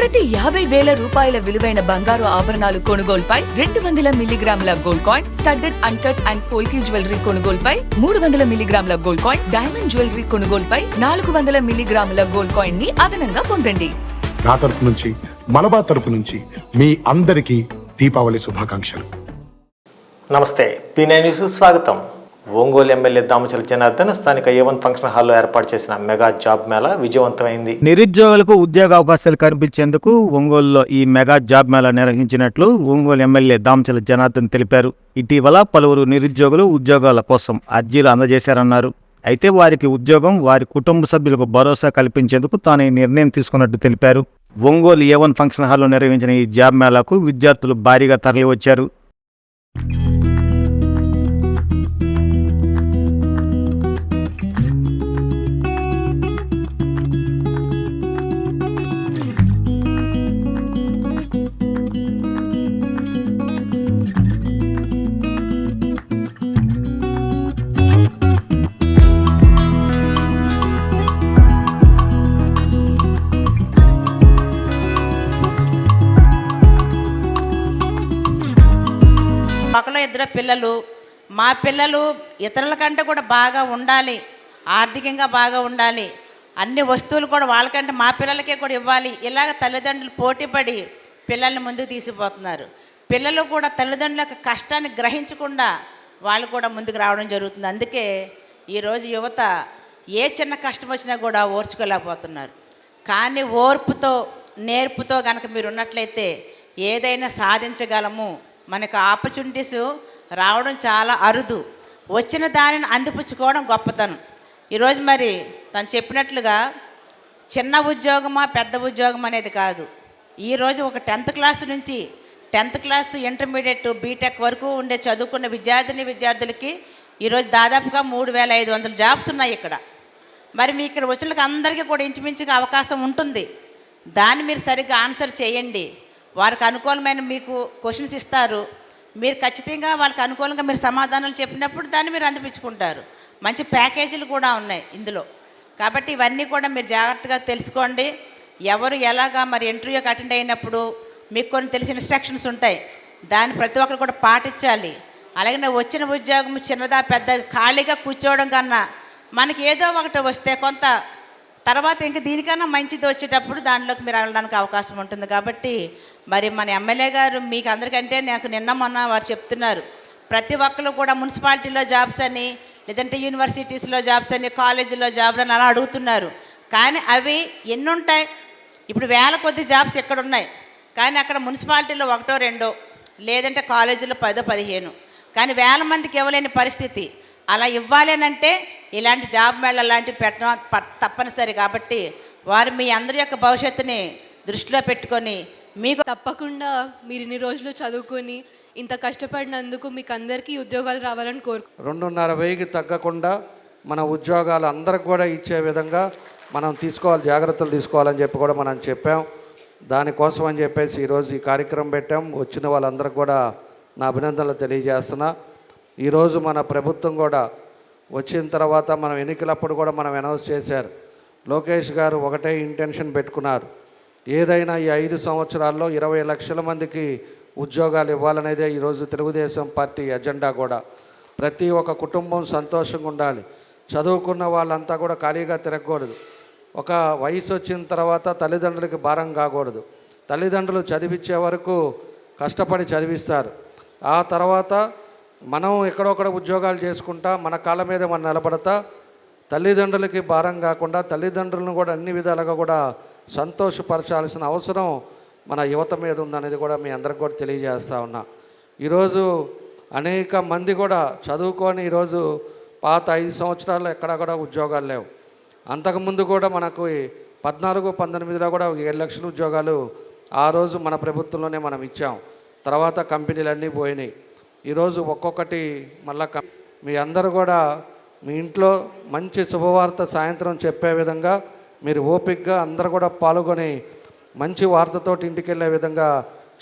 ప్రతి 50,000 రూపాయల విలువైన బంగారు ఆభరణాలు కొనుగోలుపై 200 మిల్లీగ్రాముల gold coin, studded uncut and polki jewellery కొనుగోలుపై 300 మిల్లీగ్రాముల గోల్డ్ కాయిన్, డైమండ్ జ్యువెలరీ కొనుగోలుపై 400 మిల్లీగ్రాముల గోల్డ్ కాయిన్ ని అదనంగా పొందండి. నా తరపు నుంచి, మలబార్ తరపు నుంచి మీ అందరికీ దీపావళి శుభాకాంక్షలు. నమస్తే, P9 న్యూస్ స్వాగతం. ఒంగోలు ఎమ్మెల్యే దామచల జనార్దన్ స్థానిక A1 ఫంక్షన్ హాల్లో ఏర్పాటు చేసిన మెగా జాబ్ మేళా విజయవంతమైంది. నిరుద్యోగులకు ఉద్యోగ అవకాశాలు కల్పించేందుకు ఒంగోలులో ఈ మెగా జాబ్ మేళా నిర్వహించినట్లు ఒంగోలు ఎమ్మెల్యే దామచల జనార్దన్ తెలిపారు. ఇటీవల పలువురు నిరుద్యోగులు ఉద్యోగాల కోసం అర్జీలు అందజేశారన్నారు. అయితే వారికి ఉద్యోగం, వారి కుటుంబ సభ్యులకు భరోసా కల్పించేందుకు తాను ఈ నిర్ణయం తీసుకున్నట్టు తెలిపారు. ఒంగోలు A1 ఫంక్షన్ హాల్లో నిర్వహించిన ఈ జాబ్ మేళాకు విద్యార్థులు భారీగా తరలివచ్చారు. ఒకలో ఇద్దరు పిల్లలు, మా పిల్లలు ఇతరుల కంటే కూడా బాగా ఉండాలి, ఆర్థికంగా బాగా ఉండాలి, అన్ని వస్తువులు కూడా వాళ్ళకంటే మా పిల్లలకే కూడా ఇవ్వాలి. ఇలాగ తల్లిదండ్రులు పోటీపడి పిల్లల్ని ముందుకు తీసుకుపోతున్నారు. పిల్లలు కూడా తల్లిదండ్రుల యొక్క కష్టాన్ని గ్రహించకుండా వాళ్ళు కూడా ముందుకు రావడం జరుగుతుంది. అందుకే ఈరోజు యువత ఏ చిన్న కష్టం వచ్చినా కూడా ఓర్చుకోలేకపోతున్నారు. కానీ ఓర్పుతో, నేర్పుతో కనుక మీరు ఉన్నట్లయితే ఏదైనా సాధించగలము. మనకు ఆపర్చునిటీస్ రావడం చాలా అరుదు, వచ్చిన దానిని అందిపుచ్చుకోవడం గొప్పతనం. ఈరోజు మరి తను చెప్పినట్లుగా చిన్న ఉద్యోగమా పెద్ద ఉద్యోగం అనేది కాదు. ఈరోజు ఒక 10th క్లాస్ నుంచి 10th క్లాస్, ఇంటర్మీడియట్, బీటెక్ వరకు ఉండే చదువుకున్న విద్యార్థులకి ఈరోజు దాదాపుగా 3,500 జాబ్స్ ఉన్నాయి ఇక్కడ. మరి మీ ఇక్కడ వచ్చిన అందరికీ కూడా ఇంచుమించుగా అవకాశం ఉంటుంది. దాన్ని మీరు సరిగ్గా ఆన్సర్ చేయండి. వారికి అనుకూలమైన మీకు క్వశ్చన్స్ ఇస్తారు. మీరు ఖచ్చితంగా వాళ్ళకి అనుకూలంగా మీరు సమాధానాలు చెప్పినప్పుడు దాన్ని మీరు అందిపించుకుంటారు. మంచి ప్యాకేజీలు కూడా ఉన్నాయి ఇందులో. కాబట్టి ఇవన్నీ కూడా మీరు జాగ్రత్తగా తెలుసుకోండి. ఎవరు ఎలాగా మరి ఇంటర్వ్యూకి అటెండ్ అయినప్పుడు మీకు కొన్ని తెలిసిన ఇన్స్ట్రక్షన్స్ ఉంటాయి, దాన్ని ప్రతి ఒక్కరు కూడా పాటించాలి. అలాగే వచ్చిన ఉద్యోగం చిన్నదా పెద్ద ఖాళీగా కూర్చోవడం కన్నా మనకి ఏదో ఒకటి వస్తే కొంత తర్వాత ఇంకా దీనికన్నా మంచిది వచ్చేటప్పుడు దాంట్లోకి మీరు వెళ్ళడానికి అవకాశం ఉంటుంది. కాబట్టి మరి మన ఎమ్మెల్యే గారు మీకు అందరికంటే నాకు నిన్న మొన్న వారు చెప్తున్నారు, ప్రతి ఒక్కరు కూడా మున్సిపాలిటీలో జాబ్స్ అని, లేదంటే యూనివర్సిటీస్లో జాబ్స్ అని, కాలేజీలో జాబ్లు అని అలా అడుగుతున్నారు. కానీ అవి ఎన్ని ఉంటాయి? ఇప్పుడు 1000 కొద్ది జాబ్స్ ఎక్కడ ఉన్నాయి, కానీ అక్కడ మున్సిపాలిటీలో 1, 2, లేదంటే కాలేజీలో 10, 15, కానీ 1000 మందికి ఇవ్వలేని పరిస్థితి. అలా ఇవ్వాలి అని అంటే ఇలాంటి జాబ్ మేళ లాంటివి పెట్టడం తప్పనిసరి. కాబట్టి వారు మీ అందరి యొక్క భవిష్యత్తుని దృష్టిలో పెట్టుకొని మీకు తప్పకుండా మీరు ఇన్ని రోజులు చదువుకొని ఇంత కష్టపడినందుకు మీకు అందరికీ ఉద్యోగాలు రావాలని 2,500కి తగ్గకుండా మన ఉద్యోగాలు అందరికి కూడా ఇచ్చే విధంగా మనం జాగ్రత్తలు తీసుకోవాలని చెప్పి కూడా మనం చెప్పాం. దానికోసం అని చెప్పేసి ఈరోజు ఈ కార్యక్రమం పెట్టాం. వచ్చిన వాళ్ళందరికీ కూడా నా అభినందనలు తెలియజేస్తున్నా. ఈరోజు మన ప్రభుత్వం కూడా వచ్చిన తర్వాత మనం ఎన్నికలప్పుడు కూడా మనం అనౌన్స్ చేశారు. లోకేష్ గారు ఒకటే ఇంటెన్షన్ పెట్టుకున్నారు, ఏదైనా ఈ 5 సంవత్సరాల్లో 20 లక్షల మందికి ఉద్యోగాలు ఇవ్వాలనేదే ఈరోజు తెలుగుదేశం పార్టీ ఎజెండా కూడా. ప్రతి ఒక్క కుటుంబం సంతోషంగా ఉండాలి. చదువుకున్న వాళ్ళంతా కూడా ఖాళీగా తిరగకూడదు. ఒక వయసు వచ్చిన తర్వాత తల్లిదండ్రులకి భారం కాకూడదు. తల్లిదండ్రులు చదివించే వరకు కష్టపడి చదివిస్తారు. ఆ తర్వాత మనం ఎక్కడొక్కడ ఉద్యోగాలు చేసుకుంటా మన కాళ్ళ మీద మనం నిలబడతా తల్లిదండ్రులకి భారం కాకుండా తల్లిదండ్రులను కూడా అన్ని విధాలుగా కూడా సంతోషపరచాల్సిన అవసరం మన యువత మీద ఉందనేది కూడా మీ అందరికి కూడా తెలియజేస్తూ ఉన్నా. ఈరోజు అనేక మంది కూడా చదువుకొని ఈరోజు పాత 5 సంవత్సరాల్లో ఎక్కడ కూడా ఉద్యోగాలు లేవు. అంతకుముందు కూడా మనకు 14, 19లో కూడా 7 లక్షల ఉద్యోగాలు ఆ రోజు మన ప్రభుత్వంలోనే మనం ఇచ్చాం. తర్వాత కంపెనీలన్నీ పోయినాయి. ఈరోజు ఒక్కొక్కటి మళ్ళా మీ అందరూ కూడా మీ ఇంట్లో మంచి శుభవార్త సాయంత్రం చెప్పే విధంగా మీరు ఓపికగా అందరూ కూడా పాల్గొని మంచి వార్తతోటి ఇంటికి వెళ్ళే విధంగా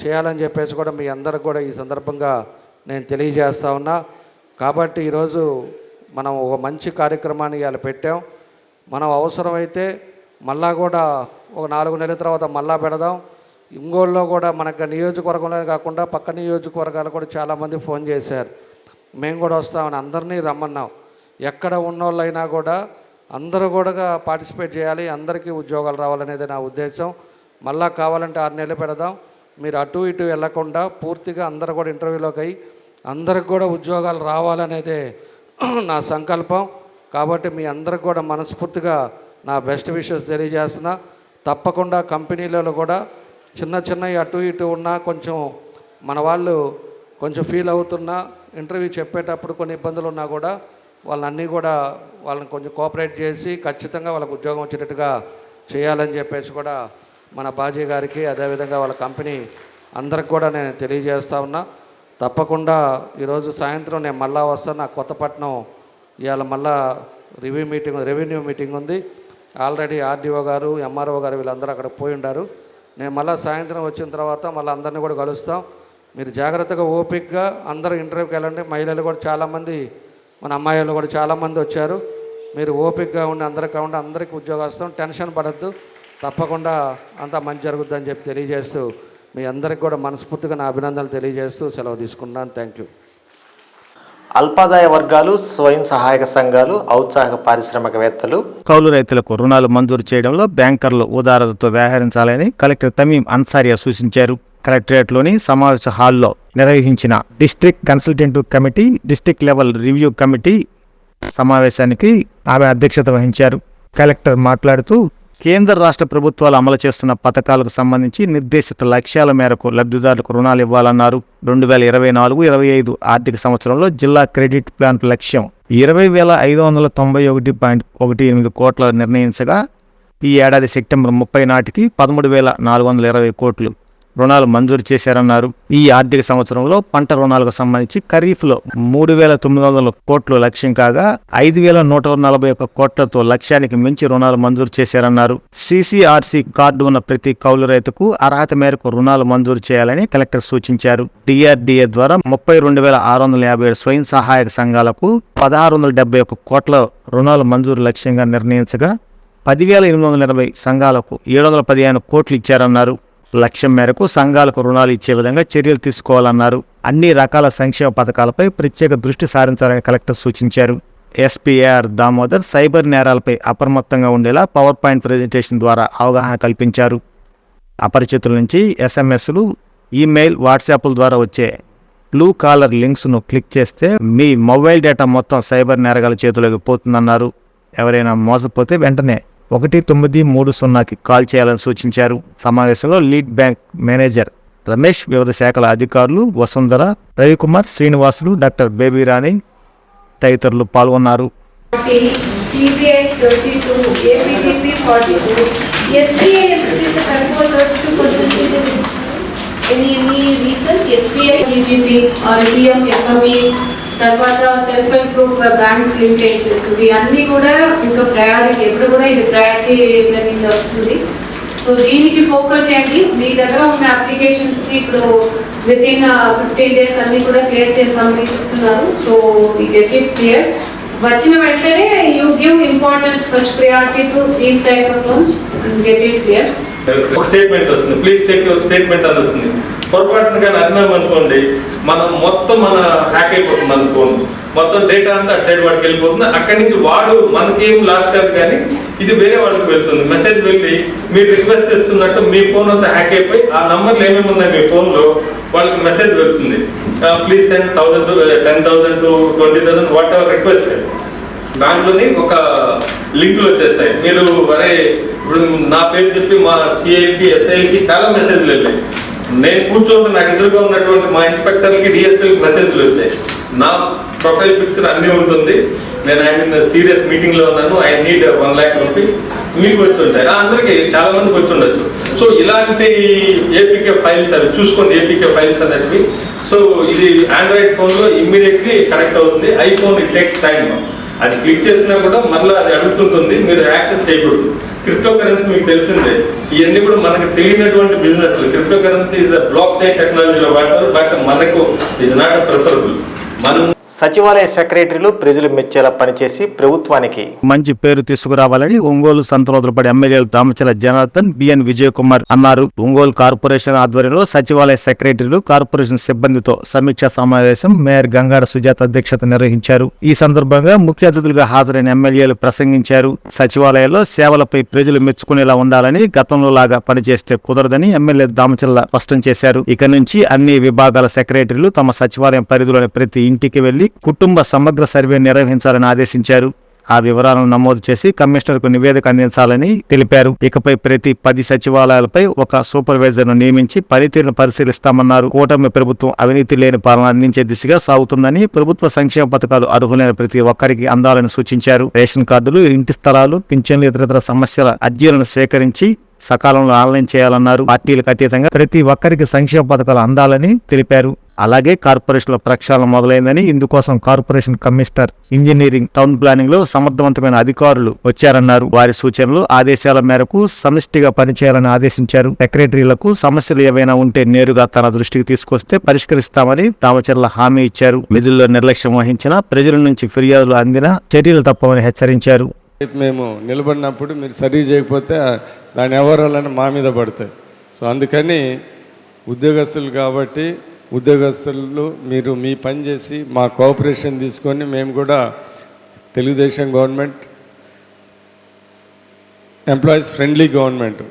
చేయాలని చెప్పేసి కూడా మీ అందరికి కూడా ఈ సందర్భంగా నేను తెలియజేస్తా ఉన్నా. కాబట్టి ఈరోజు మనం ఒక మంచి కార్యక్రమాన్ని ఇవాళ పెట్టాం. మనం అవసరమైతే మళ్ళా కూడా ఒక 4 నెలల తర్వాత మళ్ళా పెడదాం. ఒంగోలులో కూడా మనకు నియోజకవర్గంలో కాకుండా పక్క నియోజకవర్గాలు కూడా చాలామంది ఫోన్ చేశారు, మేము కూడా వస్తామని. అందరినీ రమ్మన్నాం. ఎక్కడ ఉన్నోళ్ళైనా కూడా అందరూ కూడా పార్టిసిపేట్ చేయాలి, అందరికీ ఉద్యోగాలు రావాలనేది నా ఉద్దేశం. మళ్ళా కావాలంటే 6 నెలలు పెడదాం. మీరు అటు ఇటు వెళ్ళకుండా పూర్తిగా అందరూ కూడా ఇంటర్వ్యూలోకి అయ్యి అందరికి కూడా ఉద్యోగాలు రావాలనేదే నా సంకల్పం. కాబట్టి మీ అందరికి కూడా మనస్ఫూర్తిగా నా బెస్ట్ విషెస్ తెలియజేస్తున్నా. తప్పకుండా కంపెనీలలో కూడా చిన్న చిన్నవి అటు ఇటు ఉన్నా కొంచెం మన వాళ్ళు కొంచెం ఫీల్ అవుతున్నా, ఇంటర్వ్యూ చెప్పేటప్పుడు కొన్ని ఇబ్బందులు ఉన్నా కూడా వాళ్ళన్నీ కూడా వాళ్ళని కొంచెం కోఆపరేట్ చేసి ఖచ్చితంగా వాళ్ళకు ఉద్యోగం వచ్చేటట్టుగా చేయాలని చెప్పేసి కూడా మన బాజీ గారికి అదేవిధంగా వాళ్ళ కంపెనీ అందరికి కూడా నేను తెలియజేస్తా ఉన్నా. తప్పకుండా ఈరోజు సాయంత్రం నేను మళ్ళా వస్తాను. నాకు కొత్తపట్నం ఇవాళ మళ్ళా రెవెన్యూ మీటింగ్ ఉంది. ఆల్రెడీ ఆర్డీఓ గారు, ఎంఆర్ఓ గారు వీళ్ళందరూ అక్కడ పోయి ఉండారు. నేను మళ్ళీ సాయంత్రం వచ్చిన తర్వాత మళ్ళీ అందరినీ కూడా కలుస్తాం. మీరు జాగ్రత్తగా ఓపికగా అందరూ ఇంటర్వ్యూకి వెళ్ళండి. మహిళలు కూడా చాలామంది, మన అమ్మాయిలు కూడా చాలామంది వచ్చారు. మీరు ఓపికగా ఉండి అందరికీ ఉండి అందరికీ ఉద్యోగం టెన్షన్ పడద్దు. తప్పకుండా అంతా మంచి జరుగుద్దని చెప్పి తెలియజేస్తూ మీ అందరికి కూడా మనస్ఫూర్తిగా నా అభినందనలు తెలియజేస్తూ సెలవు తీసుకున్నాను. Thank you. అల్పాదాయ వర్గాలు, స్వయం సహాయక సంఘాలు, ఔత్సాహిక పారిశ్రామికవేత్తలు, కౌలు రైతులకు రుణాలు మంజూరు చేయడంలో బ్యాంకర్లు ఉదారతతో వ్యవహరించాలని కలెక్టర్ తమీం అన్సారియా సూచించారు. కలెక్టరేట్లోని సమావేశ హాల్లో నిర్వహించిన district consultative committee, district level review committee సమావేశానికి ఆమె అధ్యక్షత వహించారు. కలెక్టర్ మాట్లాడుతూ కేంద్ర రాష్ట్ర ప్రభుత్వాలు అమలు చేస్తున్న పథకాలకు సంబంధించి నిర్దేశిత లక్ష్యాల మేరకు లబ్ధిదారులకు రుణాలు ఇవ్వాలన్నారు. 2024-25 ఆర్థిక సంవత్సరంలో జిల్లా క్రెడిట్ ప్లాన్ లక్ష్యం 20,591.18 కోట్ల నిర్ణయించగా ఈ ఏడాది సెప్టెంబర్ 30 నాటికి 13,420 కోట్లు రుణాలు మంజూరు చేశారన్నారు. ఈ ఆర్థిక సంవత్సరంలో పంట రుణాలకు సంబంధించి ఖరీఫ్లో 3,900 కోట్లు లక్ష్యం కాగా 5,141 కోట్లతో లక్ష్యానికి మించి రుణాలు మంజూరు చేశారన్నారు. CCRC కార్డు ఉన్న ప్రతి కౌలు రైతుకు అర్హత మేరకు రుణాలు మంజూరు చేయాలని కలెక్టర్ సూచించారు. DRDA ద్వారా 32,657 స్వయం సహాయక సంఘాలకు 1,671 కోట్ల రుణాలు మంజూరు లక్ష్యంగా నిర్ణయించగా 10,880 సంఘాలకు 715 కోట్లు ఇచ్చారన్నారు. లక్ష్యం మేరకు సంఘాలకు రుణాలు ఇచ్చే విధంగా చర్యలు తీసుకోవాలన్నారు. అన్ని రకాల సంక్షేమ పథకాలపై ప్రత్యేక దృష్టి సారించాలని కలెక్టర్ సూచించారు. SPAR దామోదర్ సైబర్ నేరాలపై అప్రమత్తంగా ఉండేలా పవర్ పాయింట్ ప్రెజెంటేషన్ ద్వారా అవగాహన కల్పించారు. అపరిచితుల నుంచి SMSలు, ఈమెయిల్, వాట్సాప్ల ద్వారా వచ్చే బ్లూ కాలర్ లింక్స్ను క్లిక్ చేస్తే మీ మొబైల్ డేటా మొత్తం సైబర్ నేరగాల చేతిలోకి పోతుందన్నారు. ఎవరైనా మోసపోతే వెంటనే 1930కి కాల్ చేయాలని సూచించారు. సమావేశంలో లీడ్ బ్యాంక్ మేనేజర్ రమేష్, వివిధ శాఖల అధికారులు వసుంధర, రవికుమార్, శ్రీనివాసులు, డాక్టర్ బేబీరాణి తదితరులు పాల్గొన్నారు. తర్వాత self help group bank linkages ఇవి అన్నీ కూడా ఇంకా ప్రయారిటీ, ఎప్పుడు కూడా ఇది ప్రయారిటీ కింద వస్తుంది. సో దీనికి ఫోకస్ చేయండి. మీ దగ్గర ఉన్న అప్లికేషన్స్ని ఇప్పుడు వితిన్ 15 days అన్నీ కూడా క్లియర్ చేస్తామని చెప్తున్నారు. సో ఈ గెట్ ఇట్ క్లియర్. వచ్చిన వెంటనే you give importance first priority to these type of loans and get it clear. ఒక స్టేట్మెంట్ వస్తుంది, ప్లీజ్ చెక్ యువర్ స్టేట్మెంట్ అని వస్తుంది. పొరపాటున కానీ అర్థం అనుకోండి, మనం మొత్తం హ్యాక్ అయిపోతుంది. మన ఫోన్ మొత్తం డేటా అంతా అటు సైడ్ వాడికి వెళ్ళిపోతుంది. అక్కడి నుంచి వాడు మనకేం లాస్ కాదు, కానీ ఇది వేరే వాళ్ళకి వెళ్తుంది. మెసేజ్ వెళ్ళి మీరు రిక్వెస్ట్ చేస్తున్నట్టు మీ ఫోన్ అంతా హ్యాక్ అయిపోయి ఆ నంబర్లు ఏమేమి ఉన్నాయి మీ ఫోన్లో వాళ్ళకి మెసేజ్ వెళ్తుంది. Please send 1,000 to 10,000 to 20,000 what ever request. దాంట్లోని ఒక లింకులు వచ్చేస్తాయి. మీరు అరే ఇప్పుడు నా పేరు చెప్పి మా CIకి SIకి చాలా మెసేజ్లు వెళ్ళాయి. నేను కూర్చోండి, నాకు ఎదురుగా ఉన్నటువంటి మా ఇన్స్పెక్టర్కి DSPకి మెసేజ్లు వచ్చాయి. నా ప్రొఫైల్ పిక్చర్ అన్నీ ఉంటుంది. నేను సీరియస్ మీటింగ్లో ఉన్నాను, ఐ నీడ్ 1 lakh రూపీస్. మీకు వచ్చుంటాయి, అందరికీ చాలా మందికి వచ్చి ఉండొచ్చు. సో ఇలాంటి APK ఫైల్స్ అవి చూసుకోండి, APK ఫైల్స్ అనేవి. సో ఇది ఆండ్రాయిడ్ ఫోన్లో ఇమ్మీడియట్లీ కనెక్ట్ అవుతుంది. IPhone it takes time. అది క్లిక్ చేసినా కూడా మళ్ళీ అది అడుగుతుంటుంది, మీరు యాక్సెస్ చేయకూడదు. క్రిప్టో కరెన్సీ మీకు తెలిసిందే, ఇవన్నీ కూడా మనకు తెలియనటువంటి బిజినెస్లు. Crypto currency is block chain టెక్నాలజీలో వాడతారు, బట్ మనకు ఇస్ నాట్ ప్రిఫరబుల్. మనం సచివాలయ సెక్రటరీలు ప్రజలు మెచ్చేలా పనిచేసి ప్రభుత్వానికి మంచి పేరు తీసుకురావాలని ఒంగోలు సంతనోదలపడి ఎమ్మెల్యేలు దామచల జనార్దన్, బిఎన్ విజయ్ కుమార్ అన్నారు. ఒంగోలు కార్పొరేషన్ ఆధ్వర్యంలో సచివాలయ సెక్రటరీలు, కార్పొరేషన్ సిబ్బందితో సమీక్షా సమావేశం మేయర్ గంగాడ సుజాత అధ్యక్షత నిర్వహించారు. ఈ సందర్భంగా ముఖ్య అతిథులుగా హాజరైన ఎమ్మెల్యేలు ప్రసంగించారు. సచివాలయంలో సేవలపై ప్రజలు మెచ్చుకునేలా ఉండాలని, గతంలో లాగా పనిచేస్తే కుదరదని ఎమ్మెల్యే దామచల్ల స్పష్టం చేశారు. ఇక నుంచి అన్ని విభాగాల సెక్రటరీలు తమ సచివాలయం పరిధిలోని ప్రతి ఇంటికి వెళ్లి కుటుంబ సమగ్ర సర్వే నిర్వహించాలని ఆదేశించారు. ఆ వివరాలను నమోదు చేసి కమిషనర్కు నివేదిక అందించాలని తెలిపారు. ఇకపై ప్రతి 10 సచివాలయాలపై ఒక సూపర్వైజర్ను నియమించి పనితీరును పరిశీలిస్తామన్నారు. కూటమి ప్రభుత్వం అవినీతి లేని పాలన అందించే దిశగా సాగుతుందని, ప్రభుత్వ సంక్షేమ పథకాలు అర్హులైన ప్రతి ఒక్కరికి అందాలని సూచించారు. రేషన్ కార్డులు, ఇంటి స్థలాలు, పింఛన్లు, ఇతర సమస్యల అర్జీలను స్వీకరించి సకాలంలో ఆన్లైన్ చేయాలన్నారు. పార్టీలకు అతీతంగా ప్రతి ఒక్కరికి సంక్షేమ పథకాలు అందాలని తెలిపారు. అలాగే కార్పొరేషన్ల ప్రక్షాళన మొదలైందని, ఇందుకోసం corporation commissioner, engineering, town planning లో సమర్థవంతమైన అధికారులు వచ్చారన్నారు. వారి సూచనలు, ఆదేశాల మేరకు సమిష్టిగా పనిచేయాలని ఆదేశించారు. సెక్రటరీలకు సమస్యలు ఏవైనా ఉంటే నేరుగా తన దృష్టికి తీసుకొస్తే పరిష్కరిస్తామని దామచర్ల హామీ ఇచ్చారు. విధుల్లో నిర్లక్ష్యం వహించినా, ప్రజల నుంచి ఫిర్యాదులు అందినా చర్యలు తప్పవని హెచ్చరించారు. మేము నిలబడినప్పుడు మీరు సరి చేయకపోతే దాని ఎవరాలని మా మీద పడతాయి. సో అందుకని ఉద్యోగస్తులు కాబట్టి ఉద్యోగస్తులు మీరు మీ పని చేసి మా కోఆపరేషన్ తీసుకొని, మేము కూడా Telugu Desam government employees friendly government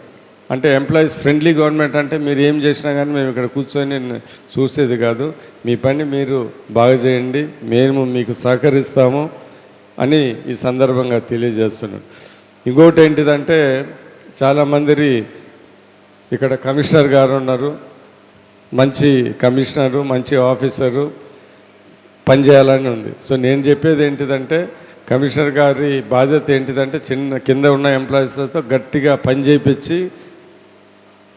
అంటే, ఎంప్లాయీస్ ఫ్రెండ్లీ గవర్నమెంట్ అంటే మీరు ఏం చేసినా కానీ మేము ఇక్కడ కూర్చొని చూసేది కాదు. మీ పని మీరు బాగా చేయండి, మేము మీకు సహకరిస్తాము అని ఈ సందర్భంగా తెలియజేస్తున్నాను. ఇంకోటి ఏంటిదంటే, చాలామంది ఇక్కడ కమిషనర్ గారు ఉన్నారు, మంచి కమిషనరు, మంచి ఆఫీసరు, పనిచేయాలని ఉంది. సో నేను చెప్పేది ఏంటిదంటే, కమిషనర్ గారి బాధ్యత ఏంటిదంటే కింద ఉన్న ఎంప్లాయీస్తో గట్టిగా పని చేయించి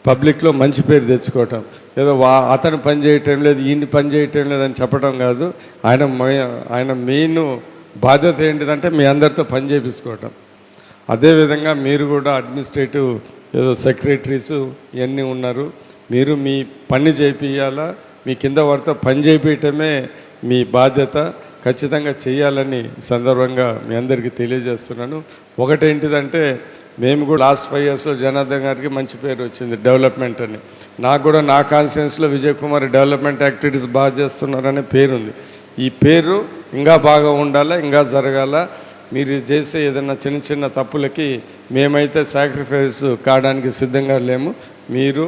పబ్లిక్లో మంచి పేరు తెచ్చుకోవటం. ఏదో అతను పని చేయటం లేదు, ఈయన పని చేయటం లేదని చెప్పడం కాదు. ఆయన మెయిన్ బాధ్యత ఏంటిదంటే మీ అందరితో పని చేయించుకోవటం. అదేవిధంగా మీరు కూడా అడ్మినిస్ట్రేటివ్ ఏదో సెక్రటరీసు ఇవన్నీ ఉన్నారు, మీరు మీ పని చేయించాలా, మీ కింద వారితో పని చేయించటమే మీ బాధ్యత. ఖచ్చితంగా చేయాలని సందర్భంగా మీ అందరికీ తెలియజేస్తున్నాను. ఒకటేంటిదంటే, మేము కూడా లాస్ట్ 5 yearsలో జనార్దన్ గారికి మంచి పేరు వచ్చింది డెవలప్మెంట్ అని. నాకు కూడా నా కాన్స్టిట్యున్సీలో విజయ్ కుమార్ డెవలప్మెంట్ యాక్టివిటీస్ బాగా చేస్తున్నారనే పేరుంది. ఈ పేరు ఇంకా బాగా ఉండాలా, ఇంకా జరగాల. మీరు చేసే ఏదైనా చిన్న చిన్న తప్పులకి మేమైతే సాక్రిఫైస్ కావడానికి సిద్ధంగా లేము. మీరు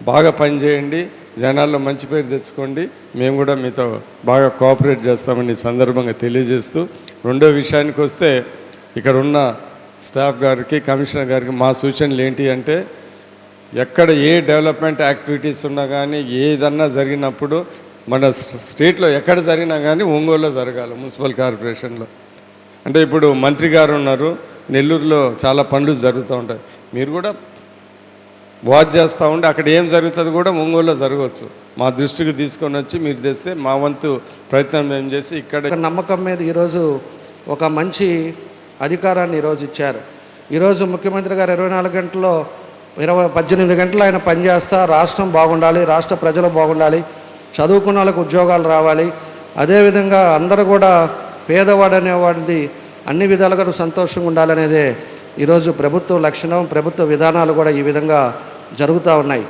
బాగా పనిచేయండి, జనాల్లో మంచి పేరు తెచ్చుకోండి, మేము కూడా మీతో బాగా కోఆపరేట్ చేస్తామని సందర్భంగా తెలియజేస్తూ, రెండో విషయానికి వస్తే, ఇక్కడ ఉన్న స్టాఫ్ గారికి, కమిషనర్ గారికి మా సూచనలు ఏంటి అంటే, ఎక్కడ ఏ డెవలప్మెంట్ యాక్టివిటీస్ ఉన్నా కానీ, ఏదన్నా జరిగినప్పుడు మన స్టేట్లో ఎక్కడ జరిగినా కానీ ఒంగోలులో జరగాలి. మున్సిపల్ కార్పొరేషన్లో అంటే, ఇప్పుడు మంత్రి గారు ఉన్నారు, నెల్లూరులో చాలా పనులు జరుగుతూ ఉంటాయి. మీరు కూడా వాచ్ చేస్తూ ఉండి అక్కడ ఏం జరుగుతుంది కూడా ఒంగోలులో జరగవచ్చు. మా దృష్టికి తీసుకొని వచ్చి మీరు తెస్తే మా వంతు ప్రయత్నం మేము చేసి ఇక్కడ నమ్మకం మీద ఈరోజు ఒక మంచి అధికారాన్ని ఈరోజు ఇచ్చారు. ఈరోజు ముఖ్యమంత్రి గారు 24 గంటల్లో 18 గంటలు ఆయన పనిచేస్తా రాష్ట్రం బాగుండాలి, రాష్ట్ర ప్రజలు బాగుండాలి, చదువుకున్న వాళ్ళకు ఉద్యోగాలు రావాలి, అదేవిధంగా అందరూ కూడా పేదవాడు అనేవాడిది అన్ని విధాలుగా సంతోషంగా ఉండాలనేదే ఈరోజు ప్రభుత్వ లక్షణం, ప్రభుత్వ విధానాలు కూడా ఈ విధంగా జరుగుతూ ఉన్నాయి.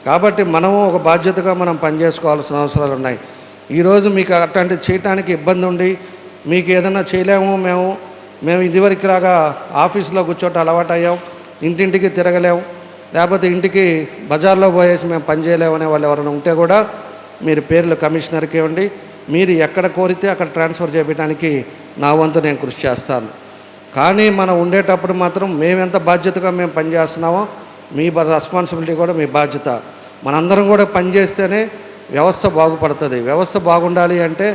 కాబట్టి మనము ఒక బాధ్యతగా మనం పనిచేసుకోవాల్సిన అవసరాలు ఉన్నాయి. ఈరోజు మీకు అట్లాంటి చేయటానికి ఇబ్బంది ఉండి మీకు ఏదైనా చేయలేము, మేము ఇదివరకులాగా ఆఫీస్లో కూర్చోట అలవాటు అయ్యాం, ఇంటింటికి తిరగలేము, లేకపోతే ఇంటికి బజార్లో పోయేసి మేము పని చేయలేము అనే వాళ్ళు ఎవరైనా ఉంటే కూడా మీరు పేర్లు కమిషనర్కి ఇవ్వండి. మీరు ఎక్కడ కోరితే అక్కడ ట్రాన్స్ఫర్ చేయడానికి నా వంతు నేను కృషి చేస్తాను. కానీ మనం ఉండేటప్పుడు మాత్రం మేమెంత బాధ్యతగా మేము పనిచేస్తున్నామో మీ రెస్పాన్సిబిలిటీ కూడా మీ బాధ్యత. మనందరం కూడా పనిచేస్తేనే వ్యవస్థ బాగుపడుతుంది. వ్యవస్థ బాగుండాలి అంటే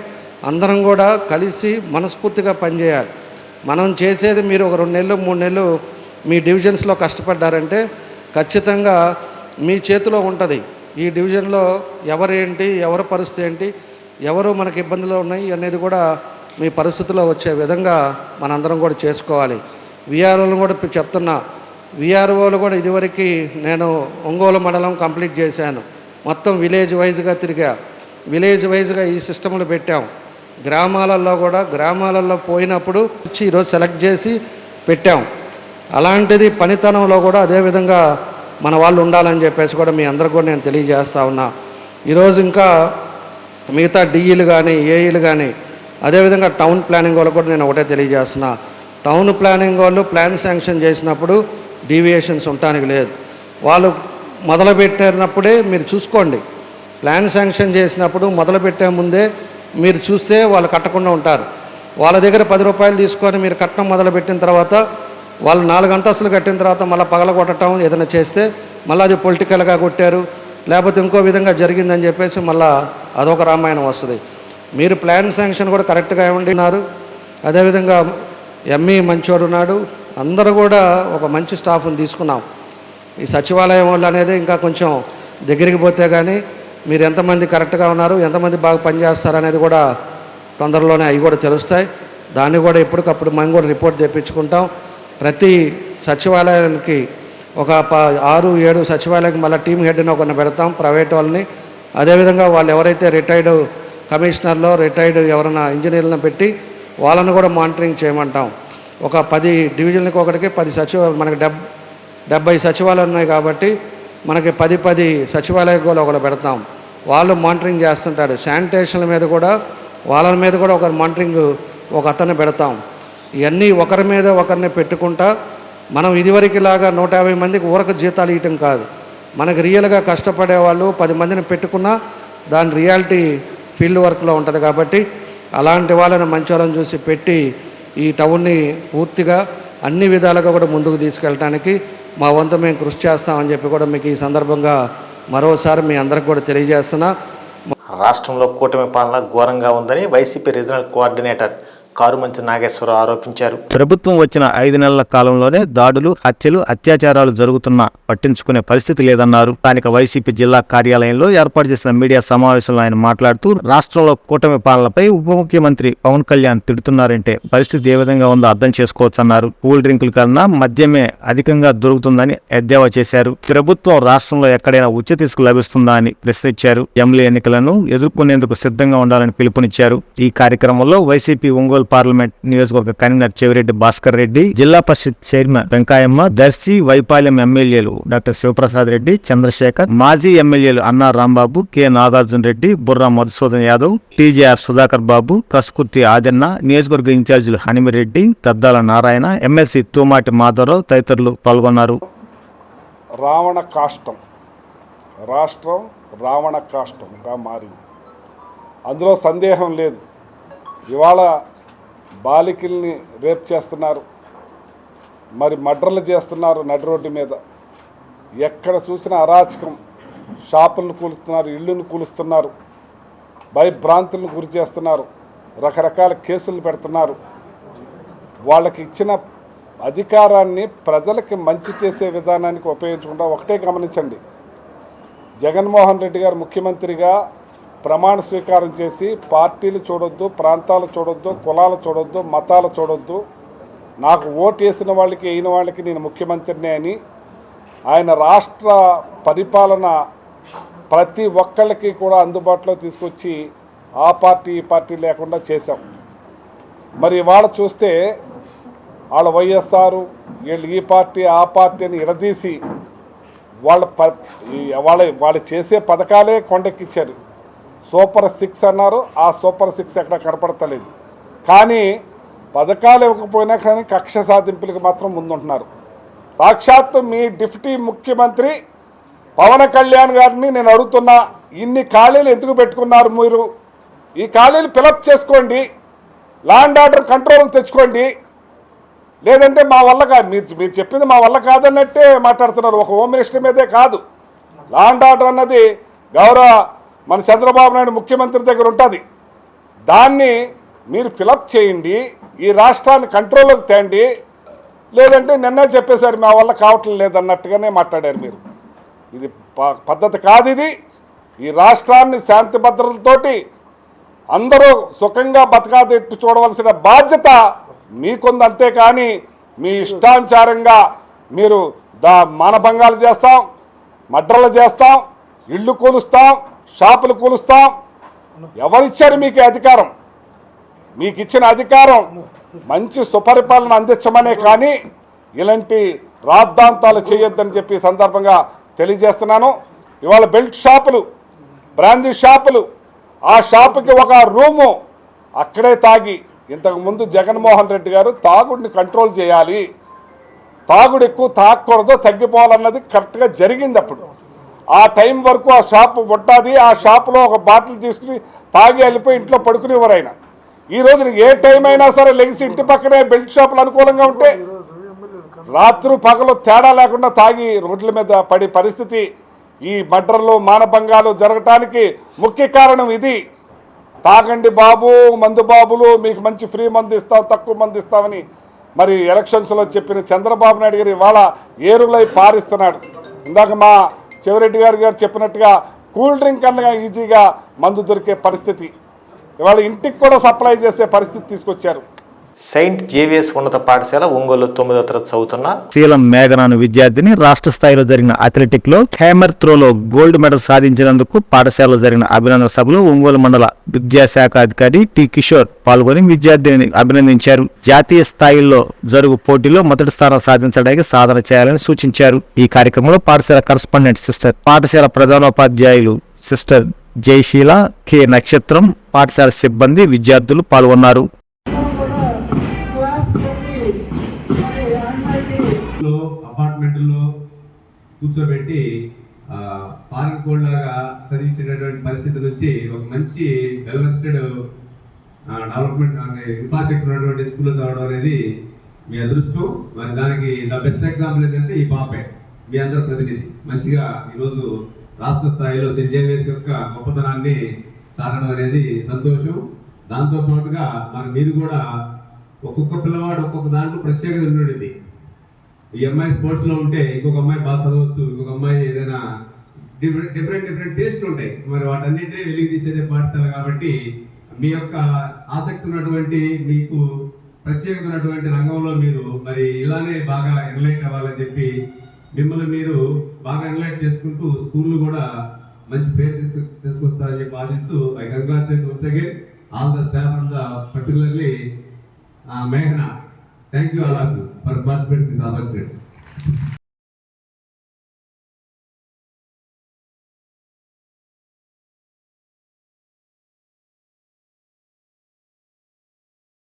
అందరం కూడా కలిసి మనస్ఫూర్తిగా పనిచేయాలి. మనం చేసేది మీరు ఒక 2 నెలలు 3 నెలలు మీ డివిజన్స్లో కష్టపడ్డారంటే ఖచ్చితంగా మీ చేతిలో ఉంటుంది. ఈ డివిజన్లో ఎవరేంటి, ఎవరి పరిస్థితి ఏంటి, ఎవరు మనకి ఇబ్బందులు ఉన్నాయి అనేది కూడా మీ పరిస్థితిలో వచ్చే విధంగా మనందరం కూడా చేసుకోవాలి. విఆర్ఓలు కూడా చెప్తున్నా, విఆర్ఓలు కూడా ఇదివరకు నేను ఒంగోలు మండలం కంప్లీట్ చేశాను, మొత్తం విలేజ్ వైజ్గా తిరిగా, విలేజ్ వైజ్గా ఈ సిస్టంలు పెట్టాం. గ్రామాలలో పోయినప్పుడు ఈరోజు సెలెక్ట్ చేసి పెట్టాం. అలాంటిది పనితనంలో కూడా అదేవిధంగా మన వాళ్ళు ఉండాలని చెప్పేసి కూడా మీ అందరికి కూడా నేను తెలియజేస్తా ఉన్నా. ఈరోజు ఇంకా మిగతా డిఈలు కానీ ఏఈలు కానీ అదేవిధంగా టౌన్ ప్లానింగ్ వాళ్ళు కూడా నేను ఒకటే తెలియజేస్తున్నా. టౌన్ ప్లానింగ్ వాళ్ళు ప్లాన్ శాంక్షన్ చేసినప్పుడు డీవియేషన్స్ ఉండటానికి లేదు. వాళ్ళు మొదలుపెట్టినప్పుడే మీరు చూసుకోండి. ప్లాన్ శాంక్షన్ చేసినప్పుడు మొదలుపెట్టే ముందే మీరు చూస్తే వాళ్ళు కట్టకుండా ఉంటారు. వాళ్ళ దగ్గర 10 రూపాయలు తీసుకొని మీరు కట్టడం మొదలుపెట్టిన తర్వాత వాళ్ళు 4 అంతస్తులు కట్టిన తర్వాత మళ్ళీ పగలగొట్టడం ఏదైనా చేస్తే మళ్ళీ అది పొలిటికల్గా కొట్టారు, లేకపోతే ఇంకో విధంగా జరిగిందని చెప్పేసి మళ్ళీ అదొక రామాయణం వస్తుంది. మీరు ప్లాన్ శాంక్షన్ కూడా కరెక్ట్గా ఉన్నారు. అదేవిధంగా ఎంఈ మంచోడు ఉన్నాడు. అందరూ కూడా ఒక మంచి స్టాఫ్ని తీసుకున్నాం. ఈ సచివాలయం వాళ్ళు అనేది ఇంకా కొంచెం దగ్గరికి పోతే కానీ మీరు ఎంతమంది కరెక్ట్గా ఉన్నారు, ఎంతమంది బాగా పనిచేస్తారు అనేది కూడా తొందరలోనే అవి కూడా తెలుస్తాయి. దాన్ని కూడా ఎప్పటికప్పుడు మేము కూడా రిపోర్ట్ తెప్పించుకుంటాం. ప్రతి సచివాలయానికి ఒక 6-7 సచివాలయానికి మళ్ళీ టీమ్ హెడ్ని ఒకరిని పెడతాం, ప్రైవేట్ వాళ్ళని. అదేవిధంగా వాళ్ళు ఎవరైతే రిటైర్డ్ కమిషనర్లో రిటైర్డ్ ఎవరైనా ఇంజనీర్లను పెట్టి వాళ్ళని కూడా మానిటరింగ్ చేయమంటాం. ఒక 10 డివిజన్లకు ఒకటికి 10 సచివాలయాలు, మనకి 70 సచివాలయాలు ఉన్నాయి కాబట్టి మనకి 10 సచివాలయ కూడా ఒకటి పెడతాం. వాళ్ళు మానిటరింగ్ చేస్తుంటాడు. శానిటేషన్ల మీద కూడా వాళ్ళ మీద కూడా ఒక మానిటరింగ్ ఒక అతన్ని పెడతాం. ఇవన్నీ ఒకరి మీద ఒకరిని పెట్టుకుంటా మనం ఇదివరకులాగా 150 మందికి ఊరకు జీతాలు ఇవ్వటం కాదు. మనకి రియల్గా కష్టపడే వాళ్ళు 10 మందిని పెట్టుకున్నా దాని రియాలిటీ ఫీల్డ్ వర్క్లో ఉంటుంది. కాబట్టి అలాంటి వాళ్ళని మంచి వాళ్ళని చూసి పెట్టి ఈ టౌన్ని పూర్తిగా అన్ని విధాలుగా కూడా ముందుకు తీసుకెళ్ళడానికి మా వంతు మేము కృషి చేస్తామని చెప్పి కూడా మీకు ఈ సందర్భంగా మరోసారి మీ అందరికి కూడా తెలియజేస్తున్నా. రాష్ట్రంలో కూటమి పాలన ఘోరంగా ఉందని వైసీపీ రీజనల్ కోఆర్డినేటర్ కారుమంచి నాగేశ్వరరావు ఆరోపించారు. ప్రభుత్వం వచ్చిన 5 నెలల కాలంలోనే దాడులు, హత్యలు, అత్యాచారాలు జరుగుతున్నా పట్టించుకునే పరిస్థితి లేదన్నారు. స్థానిక వైసీపీ జిల్లా కార్యాలయంలో ఏర్పాటు చేసిన మీడియా సమావేశంలో ఆయన మాట్లాడుతూ రాష్ట్రంలో కూటమి పాలనపై ఉప ముఖ్యమంత్రి పవన్ కళ్యాణ్ తిడుతున్నారంటే పరిస్థితి ఏ విధంగా ఉందో అర్థం చేసుకోవచ్చన్నారు. కూల్ డ్రింకుల కన్నా మద్యమే అధికంగా దొరుకుతుందని ఎద్దేవా చేశారు. ప్రభుత్వం రాష్ట్రంలో ఎక్కడైనా ఉచిత ఇసుక లభిస్తుందా అని ప్రశ్నించారు. ఎమ్మెల్యే ఎన్నికలను ఎదుర్కొనేందుకు సిద్ధంగా ఉండాలని పిలుపునిచ్చారు. ఈ కార్యక్రమంలో వైసీపీ ఒంగోలు పార్లమెంట్ నియోజకవర్గ కన్వీనర్ చెవిరెడ్డి భాస్కర్ రెడ్డి, జిల్లా పరిషత్ చైర్మన్ వెంకాయమ్మ, దర్శి వైపాలెం ఎమ్మెల్యేలు డాక్టర్ శివప్రసాద్ రెడ్డి, చంద్రశేఖర్, మాజీ ఎమ్మెల్యేలు అన్నా రాంబాబు, కె నాగార్జున రెడ్డి, బుర్రా మధుసూదన్ యాదవ్, టీజేఆర్ సుధాకర్ బాబు, కస్కుర్తి ఆదన్న, నియోజకవర్గ ఇన్ఛార్జీలు హనిమిరెడ్డి, తద్దాల నారాయణ, ఎమ్మెల్సీ తూమాటి మాధవరావు తదితరులు పాల్గొన్నారు. రావణ కాష్టం, రాష్ట్రం రావణ కాష్టంగా మారింది. అందులో సందేహం లేదు. ఇవాళ బాలికల్ని రేప్ చేస్తున్నారు, మరి మర్డర్లు చేస్తున్నారు నడి రోడ్డు మీద. ఎక్కడ చూసినా అరాచకం. షాపులను కూలుస్తున్నారు, ఇళ్ళను కూలుస్తున్నారు, భయభ్రాంతులను గురి చేస్తున్నారు, రకరకాల కేసులు పెడుతున్నారు. వాళ్ళకి ఇచ్చిన అధికారాన్ని ప్రజలకి మంచి చేసే విధానానికి ఉపయోగించకుండా ఒకటే గమనించండి. జగన్మోహన్ రెడ్డి గారు ముఖ్యమంత్రిగా ప్రమాణ స్వీకారం చేసి పార్టీలు చూడొద్దు, ప్రాంతాలు చూడొద్దు, కులాలు చూడొద్దు, మతాలు చూడొద్దు, నాకు ఓటు వేసిన వాళ్ళకి అయిన వాళ్ళకి నేను ముఖ్యమంత్రినే అని ఆయన రాష్ట్ర పరిపాలన ప్రతి ఒక్కళ్ళకి కూడా అందుబాటులో తీసుకొచ్చి ఆ పార్టీ ఈ పార్టీ లేకుండా చేశాం. మరి ఇవాళ చూస్తే వాళ్ళ వైఎస్ఆర్, వీళ్ళు ఈ పార్టీ ఆ పార్టీ అని విడదీసి వాళ్ళు చేసే పథకాలే కొండెక్కిచ్చారు. సూపర్ 6 అన్నారు, ఆ సూపర్ 6 ఎక్కడ కనపడతలేదు. కానీ పథకాలు ఇవ్వకపోయినా కానీ కక్ష సాధింపులకు మాత్రం ముందుంటున్నారు. సాక్షాత్తు మీ డిప్యూటీ ముఖ్యమంత్రి పవన్ కళ్యాణ్ గారిని నేను అడుగుతున్నా, ఇన్ని ఖాళీలు ఎందుకు పెట్టుకున్నారు మీరు? ఈ ఖాళీలు ఫిలప్ చేసుకోండి, ల్యాండ్ ఆర్డర్ కంట్రోల్ తెచ్చుకోండి. లేదంటే మా వల్ల కాదు, మీరు చెప్పింది మా వల్ల కాదన్నట్టే మాట్లాడుతున్నారు. ఒక హోమ్ మినిస్టర్ మీదే కాదు, ల్యాండ్ ఆర్డర్ అన్నది గౌరవ మన చంద్రబాబు నాయుడు ముఖ్యమంత్రి దగ్గర ఉంటుంది. దాన్ని మీరు ఫిలప్ చేయండి, ఈ రాష్ట్రాన్ని కంట్రోల్లోకి తేండి. లేదంటే నిన్నే చెప్పేశారు మా వల్ల కావట్లేదు లేదన్నట్టుగానే మాట్లాడారు మీరు. ఇది పద్ధతి కాదు. ఇది ఈ రాష్ట్రాన్ని శాంతి భద్రతలతోటి అందరూ సుఖంగా బతకాదెట్టు చూడవలసిన బాధ్యత మీకుంది. అంతేకాని మీ ఇష్టానుసారంగా మీరు మానభంగాలు చేస్తాం, మడ్రలు చేస్తాం, ఇళ్ళు కూలుస్తాం, షాపులు కూలుస్తాం. ఎవరిచ్చారు మీకు అధికారం? మీకు ఇచ్చిన అధికారం మంచి సుపరిపాలన అందించమనే కానీ ఇలాంటి రాద్ధాంతాలు చేయొద్దని చెప్పి ఈ సందర్భంగా తెలియజేస్తున్నాను. ఇవాళ బెల్ట్ షాపులు, బ్రాందీ షాపులు, ఆ షాపుకి ఒక రూము అక్కడే తాగి, ఇంతకుముందు జగన్మోహన్ రెడ్డి గారు తాగుడిని కంట్రోల్ చేయాలి, తాగుడు ఎక్కువ తాగకూడదు, తగ్గిపోవాలన్నది కరెక్ట్గా జరిగింది. అప్పుడు ఆ టైం వరకు ఆ షాపు ఉంటుంది, ఆ షాపులో ఒక బాటిల్ తీసుకుని తాగి వెళ్ళిపోయి ఇంట్లో పడుకునేవారు ఆయన. ఈరోజు ఏ టైం అయినా సరే లెగిసి ఇంటి పక్కనే బెల్ట్ షాపులు అనుకూలంగా ఉంటే రాత్రి పగలు తేడా లేకుండా తాగి రోడ్ల మీద పడే పరిస్థితి, ఈ మర్డర్లు మానభంగాలు జరగటానికి ముఖ్య కారణం ఇది. తాగండి బాబు, మందు బాబులు, మీకు మంచి ఫ్రీ మందు ఇస్తాం, తక్కువ మందు ఇస్తామని మరి ఎలక్షన్స్లో చెప్పిన చంద్రబాబు నాయుడు గారు ఇవాళ ఏరులై పారిస్తున్నాడు. ఇందాక మా చెవిరెడ్డి గారు చెప్పినట్టుగా కూల్ డ్రింక్ అన్నగా ఈజీగా మందు దొరికే పరిస్థితి, ఇవాళ ఇంటికి కూడా సప్లై చేసే పరిస్థితి తీసుకొచ్చారు. సెయింట్ జేవియర్స్ ఉన్నత పాఠశాల ఒంగోలు 9వ తరగతి చదువుతున్న శీలం మేఘనాను విద్యార్థిని రాష్ట్ర స్థాయిలో జరిగిన అథ్లెటిక్ లో హ్యామర్ త్రోలో గోల్డ్ మెడల్ సాధించినందుకు పాఠశాలలో జరిగిన అభినందన సభలో ఒంగోలు మండల విద్యాశాఖ అధికారి టి కిషోర్ పాల్గొని విద్యార్థిని అభినందించారు. జాతీయ స్థాయిలో జరుగు పోటీలో మొదటి స్థానం సాధించడానికి సాధన చేయాలని సూచించారు. ఈ కార్యక్రమంలో పాఠశాల కరస్పాండెంట్ సిస్టర్, పాఠశాల ప్రధానోపాధ్యాయులు సిస్టర్ జయశీల, కె నక్షత్రం, పాఠశాల సిబ్బంది, విద్యార్థులు పాల్గొన్నారు. అపార్ట్మెంట్లో కూర్చోబెట్టి ఫారిన్ కోడ్ లాగా చదివించేటటువంటి పరిస్థితి నుంచి ఒక మంచి డెవలప్డ్ డెవలప్మెంట్ ఇన్ఫ్రాస్ట్రక్చర్ ఉన్నటువంటి స్కూల్లో చదవడం అనేది మీ అదృష్టం. మరి దానికి ద బెస్ట్ ఎగ్జాంపుల్ ఏంటంటే ఈ పాపే, మీ అందరి ప్రతినిధి. మంచిగా ఈరోజు రాష్ట్ర స్థాయిలో సెయింట్ జేవియర్స్ యొక్క గొప్పతనాన్ని సాగడం అనేది సంతోషం. దాంతోపాటుగా మరి మీరు కూడా ఒక్కొక్క పిల్లవాడు ఒక్కొక్క దాంట్లో ప్రత్యేకత ఉండేది. ఈ అమ్మాయి స్పోర్ట్స్లో ఉంటే ఇంకొక అమ్మాయి బాగా చదవచ్చు, ఇంకొక అమ్మాయి ఏదైనా డిఫరెంట్ టేస్ట్లు ఉంటాయి. మరి వాటన్నింటినీ వెలికి తీసేదే పాఠశాల. కాబట్టి మీ యొక్క ఆసక్తి ఉన్నటువంటి, మీకు ప్రత్యేకత ఉన్నటువంటి రంగంలో మీరు మరి ఇలానే బాగా ఎన్లైట్ అవ్వాలని చెప్పి మిమ్మల్ని మీరు బాగా ఎన్లైట్ చేసుకుంటూ స్కూళ్ళు కూడా మంచి పేరు తీసుకొస్తారని చెప్పి ఆశిస్తూ I congratulate once again all the staff and particularly మేఘనా. Thank you all of you for participating in this opportunity.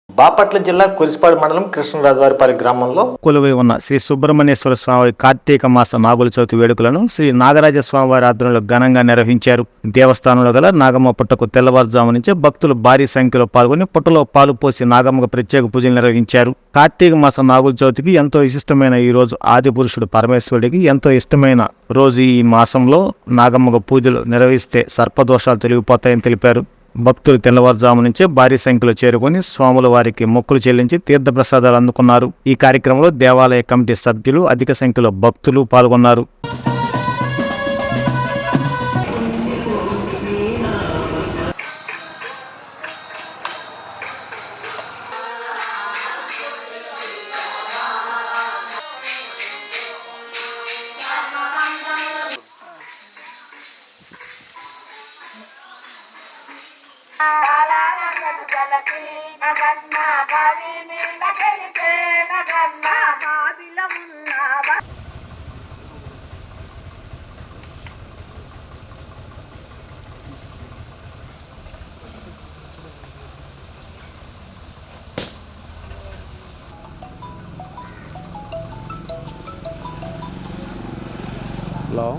Bapatla జిల్లా కొలిసిపాడు మండలం కృష్ణరాజువారిపల్లి గ్రామంలో కొలువై ఉన్న శ్రీ సుబ్రహ్మణ్యేశ్వర స్వామి కార్తీక మాస నాగుల చవితి వేడుకలను శ్రీ నాగరాజ స్వామివారి ఆధ్వర్యంలో ఘనంగా నిర్వహించారు. దేవస్థానంలో గల నాగమ్మ పుట్టకు తెల్లవారుజాము నుంచి భక్తులు భారీ సంఖ్యలో పాల్గొని పుట్టలో పాలు పోసి నాగమ్మకు ప్రత్యేక పూజలు నిర్వహించారు. కార్తీక మాస నాగుల చవితికి ఎంతో విశిష్టమైన ఈ రోజు ఆది పురుషుడు పరమేశ్వరుడికి ఎంతో ఇష్టమైన రోజు. ఈ మాసంలో నాగమ్మకు పూజలు నిర్వహిస్తే సర్పదోషాలు తొలగిపోతాయని తెలిపారు. భక్తులు తెల్లవారుజాము నుంచే భారీ సంఖ్యలో చేరుకుని స్వాముల వారికి మొక్కులు చెల్లించి తీర్థప్రసాదాలు అందుకున్నారు. ఈ కార్యక్రమంలో దేవాలయ కమిటీ సభ్యులు, అధిక సంఖ్యలో భక్తులు పాల్గొన్నారు. హలో,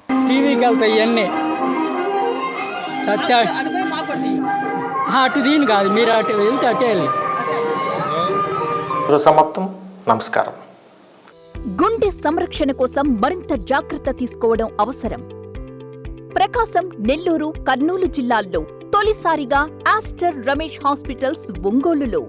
టీవీకి వెళ్తాయి ఇవన్నీ సత్య అటు దీని కాదు, మీరు అటు వెళ్తే అటే వెళ్ళి. సమాప్తం. నమస్కారం. గుండె సంరక్షణ కోసం మరింత జాగ్రత్త తీసుకోవడం అవసరం. ప్రకాశం, నెల్లూరు, కర్నూలు జిల్లాల్లో తొలిసారిగా ఆస్టర్ రమేష్ హాస్పిటల్స్ ఒంగోలులో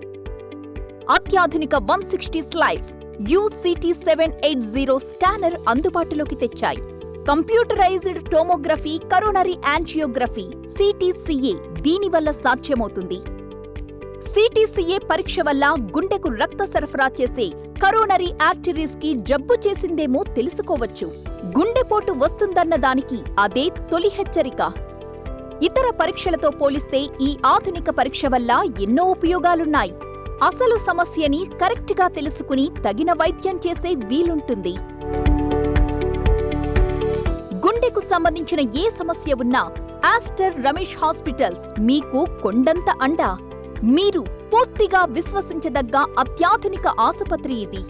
అత్యాధునిక 160 స్లైడ్స్ UCT 780 స్కానర్ అందుబాటులోకి తెచ్చాయి. Computerised tomography, coronary angiography, CTCA దీనివల్ల సాధ్యమవుతుంది. CTCA పరీక్ష వల్ల గుండెకు రక్త సరఫరా చేసే కరోనరీ ఆర్టరీస్ కి జబ్బు చేసిందేమో తెలుసుకోవచ్చు. గుండెపోటు వస్తుందన్న దానికి అదే తొలి హెచ్చరిక. ఇతర పరీక్షలతో పోలిస్తే ఈ ఆధునిక పరీక్ష వల్ల ఎన్నో ఉపయోగాలున్నాయి. అసలు సమస్యని కరెక్ట్గా తెలుసుకుని తగిన వైద్యం చేసే వీలుంటుంది. గుండెకు సంబంధించిన ఏ సమస్య ఉన్నా ఆస్టర్ రమేష్ హాస్పిటల్స్ మీకు కొండంత అండ. మీరు పూర్తిగా విశ్వసించదగ్గ అత్యాధునిక ఆసుపత్రి ఇది.